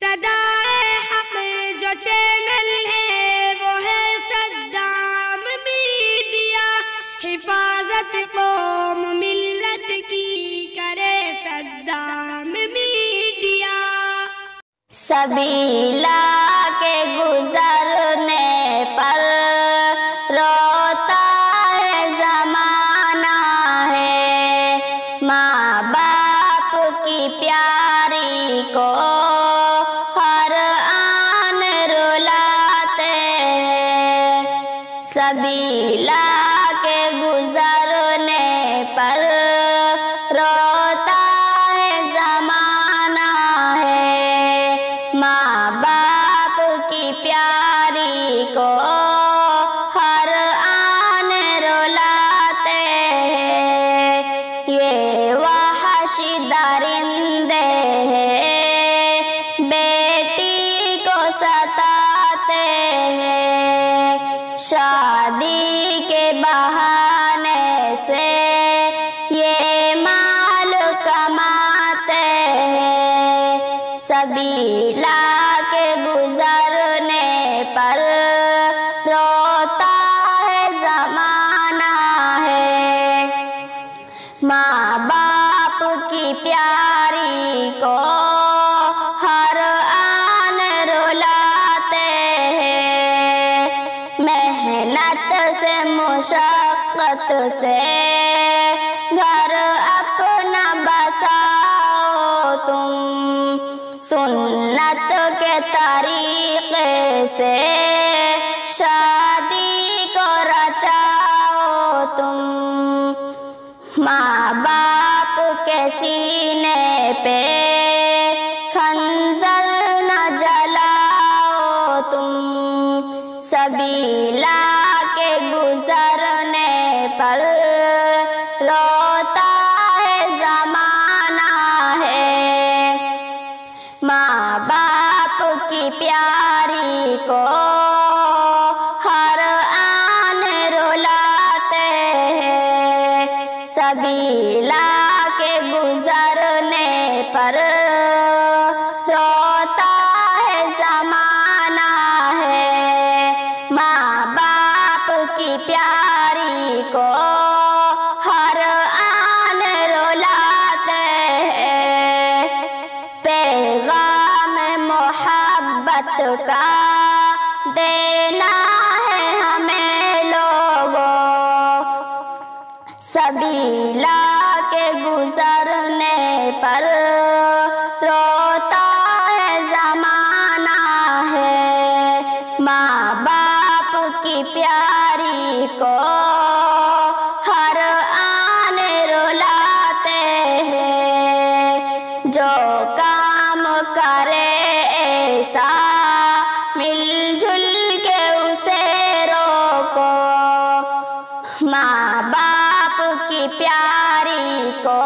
صدائے حق جو چینل ہے وہ ہے صدام میڈیا، حفاظت قوم ملت کی کرے صدام میڈیا۔ سبیلا کے گزرنے پر روتا ہے زمانہ ہے، ماں باپ کی پیاری کو ہر آن رلاتے ہیں۔ سبیلا کے گزرنے پر روتا ہے زمانہ ہے، ماں باپ کی پیاری کو ہر آن رلاتے ہیں۔ یہ وحشی درندے ہیں، بیٹی کو ستاتے ہیں، شادی کے بہانے سے یہ مال کماتے ہیں۔ سبیلا کے گزرنے پر روتا ہے زمانہ ہے، ماں باپ کی پیاری کو ہر آن رلاتے ہیں۔ محنت سے مشقت سے گھر اپنا بساؤ تم، سنت کے طریقے سے شادی کو رچاؤ تم، ماں باپ کے سینے پہ خنجر نہ جلاؤ تم۔ سبیلا کے گزرنے پر روتا ہے زمانہ ہے، ماں باپ کی پیاری کو ہر آن رلاتے ہیں۔ سبیلا کے گزرنے پر روتا ہے زمانہ ہے، ماں باپ کی پیاری کو ہر آن رلاتے ہیں۔ پیغام محبت کا دینا ہے ہمیں لوگوں، سبیلا کے گزرنے پر روتا ہے زمانہ ہے، ماں باپ کی پیاری کو ہر آن رلاتے ہیں۔ جو کام کرے ایسا مل جل کے اسے روکو، ماں باپ کی پیاری کو